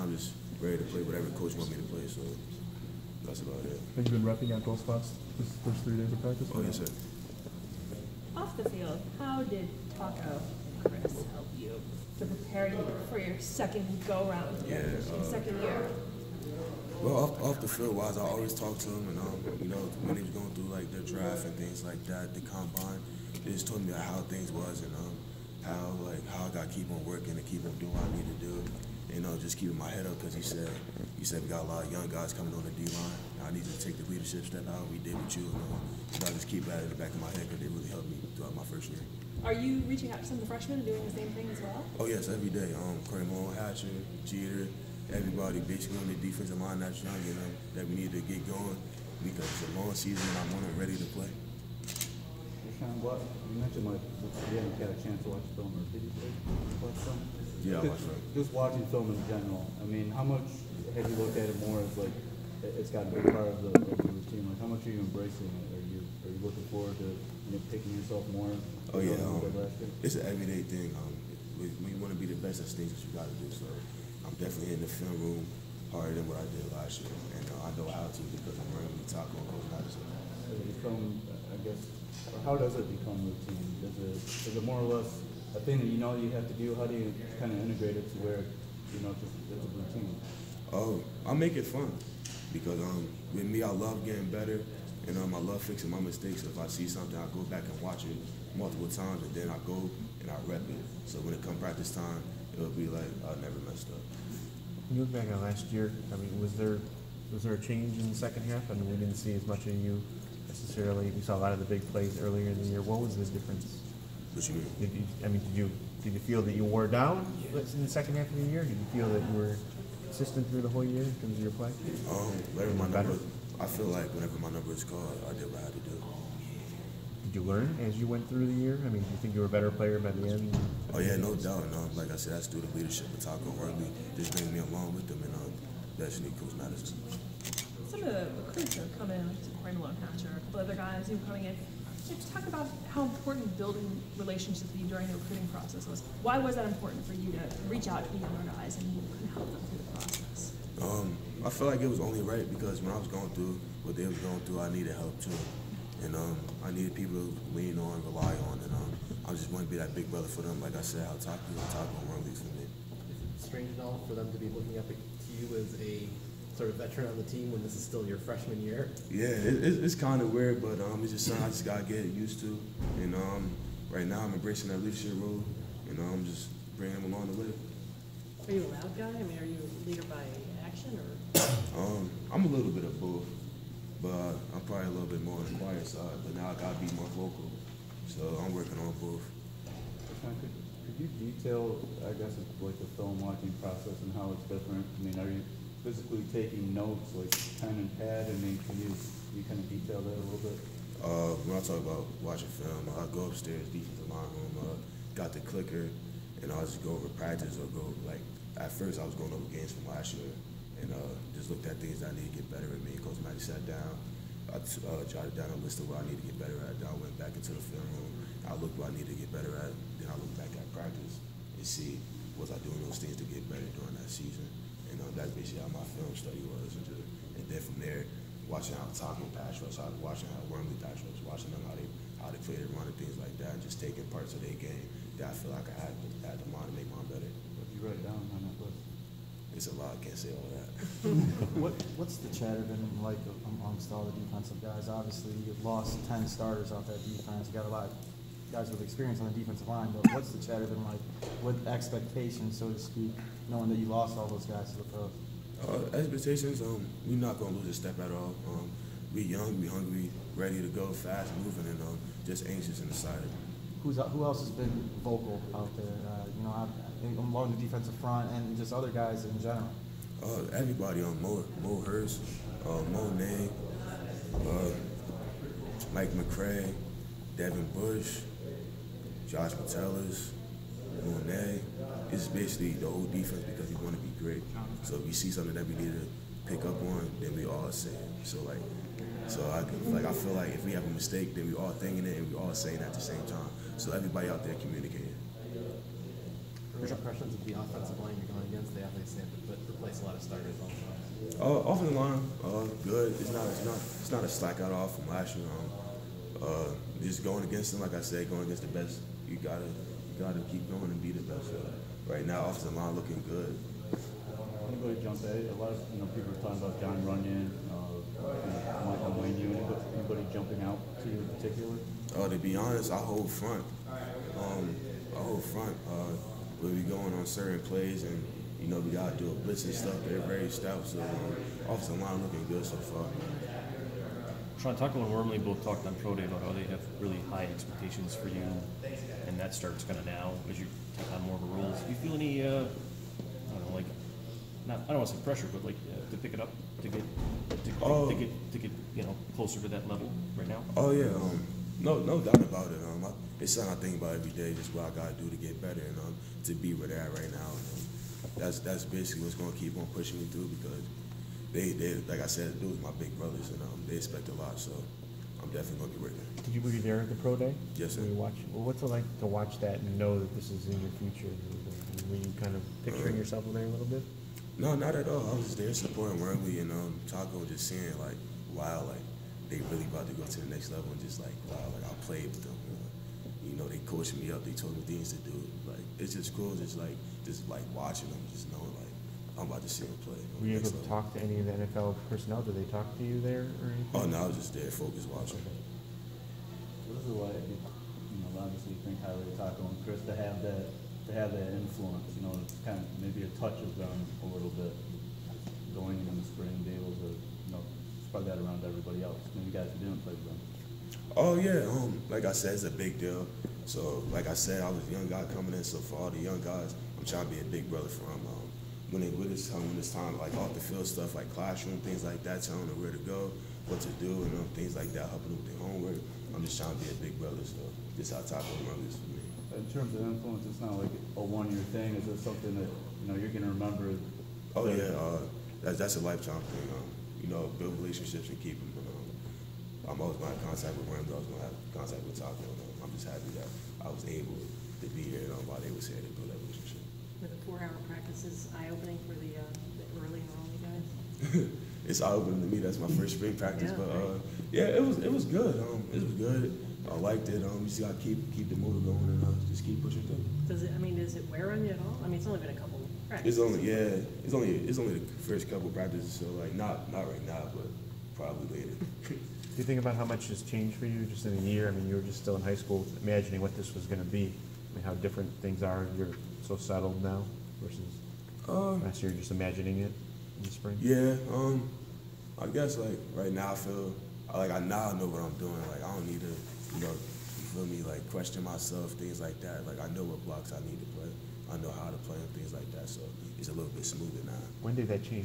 I'm just ready to play whatever coach wants me to play. So that's about it. Have you been repping at both spots this first 3 days of practice? Oh yes, sir. Off the field, how did Taco Chris help you to prepare you for your second go-round, your second year? Well, off the field wise, I always talk to him, and you know, when he was going through like the draft and things like that, the combine, he just told me how things was and how I got to keep on working and keep on doing what I need to do. You know, just keeping my head up because he said we got a lot of young guys coming on the D-line. I need to take the leadership step out. We did with you. So I just keep that in the back of my head because they really helped me throughout my first year. Are you reaching out to some of the freshmen and doing the same thing as well? Oh yes, every day. Kramer, Hatcher, Jeter. Everybody basically on the defensive line that's young and that we need to get going because it's a long season and I want them ready to play. Rashan, you mentioned you haven't got a chance to watch film, or did you watch film? Yeah, I watched film. Just watching film in general, I mean, how much have you looked at it more as like it's got to be part of the routine? Like, how much are you embracing it? Are you looking forward to picking yourself more? Oh yeah, it's an everyday thing. We want to be the best at things that you got to do. So I'm definitely in the film room harder than what I did last year, and I know how to because I'm learning to talk on Coach Madison. So it become, I guess, or how does it become routine? Is it more or less a thing that you know you have to do? How do you kind of integrate it to where just it's a routine? I make it fun because with me, I love getting better, and I love fixing my mistakes. So if I see something, I go back and watch it multiple times, and then I go and I rep it. So when it comes practice time, it'll be like I never messed up. You look back at last year. I mean, was there a change in the second half? I mean, we didn't see as much of you necessarily. We saw a lot of the big plays earlier in the year. What was the difference? What you mean? Did you feel that you wore down in the second half of the year? Did you feel that you were consistent through the whole year in terms of your play? I feel like whenever my number is called, I did what I had to do. Did you learn as you went through the year? I mean, do you think you were a better player by the end? Oh yeah, no doubt. Like I said, that's through the leadership of Taco Worthy. Just bring me along with them, and especially Coach Madison. Some of the recruits are coming in, like Kramer and Hatcher, a couple other guys who are coming in. Just talk about how important building relationships with you during the recruiting process was. Why was that important for you to reach out to the younger guys and help them through the process? I feel like it was only right because when I was going through what they was going through, I needed help too. And I needed people to lean on, rely on, and I just want to be that big brother for them. Like I said, how Taco Worthy for me. Is it strange at all for them to be looking up to you as a sort of veteran on the team when this is still your freshman year? Yeah, it's kind of weird, but it's just something I just gotta get used to. And right now I'm embracing that leadership role, and I'm just bringing them along the way. Are you a loud guy? I mean, are you a leader by action or? I'm a little bit of both, but I'm probably a little bit more on the quiet side. But now I gotta be more vocal, so I'm working on both. Could you detail, I guess, like the film watching process and how it's different? I mean, are you physically taking notes, like pen and pad? I mean, can you kind of detail that a little bit? When I talk about watching film, I go upstairs, defensive line room, got the clicker, and I just go over practice or go, like, at first I was going over games from last year and just looked at things that I need to get better at. Me and Coach Matty sat down, I jotted down a list of what I need to get better at. Then I went back into the film room, I looked what I need to get better at, then I looked back at practice and see was I doing those things to get better during that season. And that's basically how my film study was. And then from there, watching how Taco pass rush, watching how Wormley pass rush, watching them how they play their run and things like that, and just taking parts of their game that I feel like I had the mind to make mine better. What you write down on that list? It's a lot, I can't say all that. What's the chatter been like amongst all the defensive guys? Obviously, you've lost 10 starters off that defense. You got a lot of guys with experience on the defensive line, but what's the chatter been like with expectations, so to speak, knowing that you lost all those guys to the pros? Expectations, we're not going to lose a step at all. We young, we hungry, ready to go, fast moving, and just anxious and excited. Who else has been vocal out there, along the defensive front and just other guys in general? Everybody on Mo Hurst, Mo Nay, Mike McCray, Devin Bush, Josh Metellus, Monet. It's basically the whole defense because we want to be great. So if we see something that we need to pick up on, then we all say it. So I feel like if we have a mistake, then we all thinking it and we all saying it at the same time. So everybody out there communicating. First impressions of the offensive line you're going against, they obviously have to replace a starters on the line? Offensive line, good. It's not a slack out off from last year. Just going against them, like I said, going against the best. You gotta keep going and be the best. Right now, offensive line looking good. Anybody jump at it? A lot of people are talking about John Runyon, Michael Wayne. Anybody jumping out to you in particular? To be honest, I hold front. We'll be going on certain plays, and we gotta do a blitz and stuff. They're very stout, so offensive line looking good so far. Sean, Tucker and Wormley both talked on Pro Day about how they have really high expectations for you, and that starts kind of now as you take on more of a role. Do you feel any, I don't know, like, I don't want to say pressure, but like to pick it up, to get closer to that level right now? Oh yeah, no doubt about it. It's something I think about every day, just what I gotta do to get better and to be where they're at right now. That's basically what's gonna keep on pushing me through because they like I said, dudes my big brothers and they expect a lot, so I'm definitely gonna be working. Were you there at the pro day? Yes, sir. What's it like to watch that and know that this is in your future? Were you kind of picturing yourself there a little bit? No, not at all. I was there supporting Wormley and Taco, just seeing like, wow, like they really about to go to the next level and just like, wow, like I played with them. They coached me up. They told me things to do. Like it's just cool, just watching them, just knowing like I'm about to see them play. Were you able to talk to any of the NFL personnel? Did they talk to you there or anything? Oh no, I was just there, focused watching. This is why obviously you think highly of Taco and Chris to have that influence. It's kind of maybe a touch of them a little bit going in the spring, be able to spread that around to everybody else. You guys didn't play with them. Oh yeah, like I said, it's a big deal. So like I said, I was a young guy coming in, so for all the young guys, I'm trying to be a big brother for them. When it's time, like off the field stuff, like classroom, things like that, telling them where to go, what to do, things like that, helping them with their homework. I'm just trying to be a big brother, so this is how Taco Wormley is for me. In terms of influence, it's not like a one-year thing. Is it something that you're going to remember? Oh yeah, that's a lifetime thing. Build relationships and keep them. I'm always going to have contact with Wormley. I was going to have contact with Taco. I'm just happy that I was able to be here while they was here to build that relationship. Were the 4-hour practices eye-opening for the early enrollee guys? It's eye-opening to me. That's my first spring practice, Yeah, but right. it was good. It was good. I liked it. You just got to keep the motor going and just keep pushing through. Does it wear on you at all? It's only been a couple practices. It's only the first couple practices, so like not right now, but probably later. Do you think about how much has changed for you just in a year? You were just still in high school, imagining what this was going to be. How different things are. You're so settled now versus last year, just imagining it in the spring. Yeah, I guess like right now I feel like I now know what I'm doing. Like I don't need to, you feel me, like question myself, things like that. Like I know what blocks I need to play. I know how to play and things like that. So it's a little bit smoother now. When did that change?